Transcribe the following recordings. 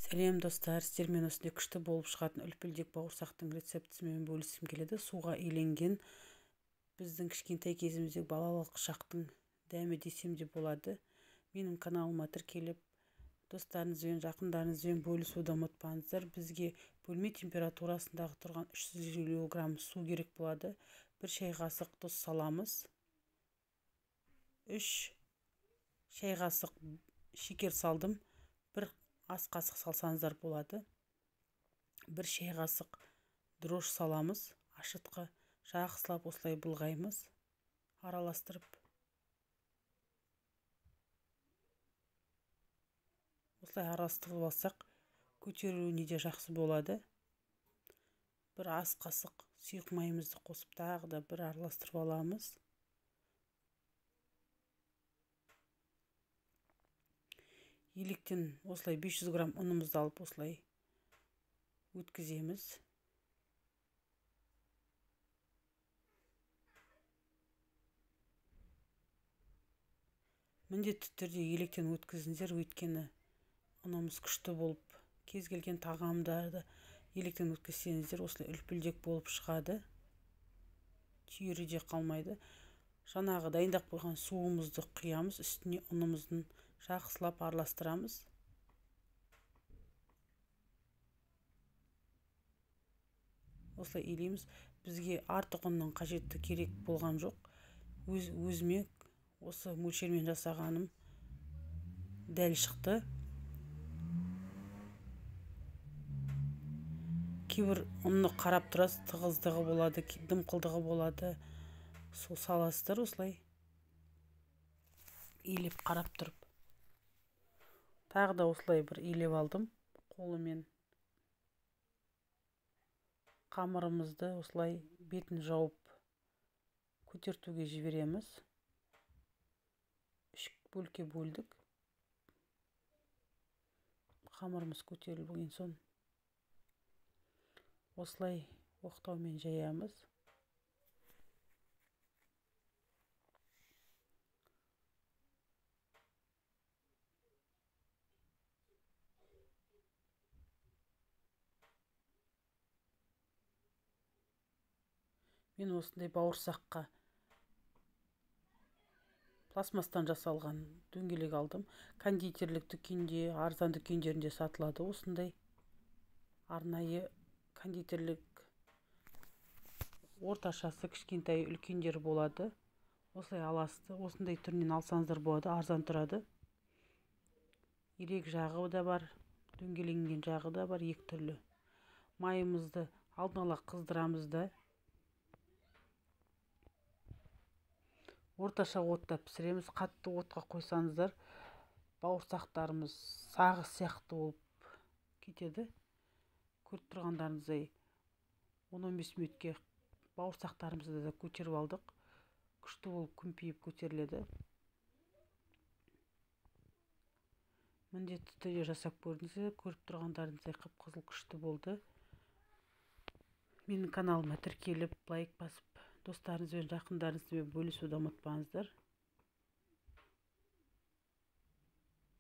Сәлем достар, сіздермен осындай күшті болып шығатын үлпілдек бауырсақтың рецептісімен бөліскім келеді. Суға иленген біздің кішкентай кезіміздегі балалық шақтың дәмі десем де болады. Менің каналыма тіркеліп, достарыңызбен, жақындарыңызбен бөлісуді ұмытпаңыздар. Бізге бөлме температурасындағы тұрған 350 грамм су керек болады. 1 шай қасық тұз саламыз. 3 шай қасық шекер салдым. 1 ас қасық салсаңыздар болады. 1 шай қасық дрожж саламыз. Ашытқы жақсылап осылай былғаймыз, араластырып. Осылай араластырып алсақ, көтерілуіне де жақсы болады. 1 ас қасық сұйық майымызды қосып, тағы да 1 араластырып аламыз. Електен осылай 500 грамм ұнымызды алып осылай өткіземіз. Міндетті түрде електен өткізіңіздер, өйткені ұнымыз күшті болып, кез келген тағамдарды електен өткізсеңіздер, осылай үлпілдек болып шығады. Түйірі де қалмайды. Жаңағы дайындап қойған суымызды құямыз, үстіне ұнымыздың жақсылап араластырамыз. Осылай илейміз. Бізге артық ұнның қажетті керек болған жоқ. Өзіме осы мөлшермен жасағаным дәл шықты. Кейбір ұнны қарап тұрасыз, тығыздығы болады, дымқылдығы болады. Сол саласыздар осылай илеп қарап тұрып. Тағы да осылай бір илеп алдым қолымен. Қамырымызды осылай бетін жауып көтертуге жібереміз. 3 бөлке бөлдік. Қамырымыз көтерілген соң осылай оқтаумен жаямыз. Мен осындай бауырсаққа пластмастан жасалған дөңгелек алдым. Кондитерлік дүкенде, арзан дүкендерінде сатылады. Осындай арнайы кондитерлік орташасы, кішкентай, үлкендер болады. Осылай аласыздар. Осындай түрінен алсаңыздар болады, арзан тұрады. Ирек жағы да бар, дөңгеленген жағы да бар, 2 түрлі. Майымызды алдын ала қыздырамыз да. Орташа отта пісіреміз. Қатты отқа қойсаңыздар, бауырсақтарымыз сағы сияқты болып кетеді. Көріп тұрғандарыңыздай 10-15 минутке бауырсақтарымызды да көтеріп алдық. Күшті болып күмпиіп көтеріледі. Міндетті түрде жасап көріңіздер. Көріп тұрғандарыңыздай қып-қызыл күшті болды. Менің каналыма тіркеліп, лайк басып, достарыңызбен, жақындарыңызбен бөлісуді ұмытпаңыздар.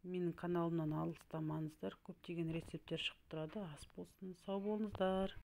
Менің каналымнан алыстамаңыздар. Көптеген рецепттер шығып тұрады. Ас болсын, сау болыңыздар.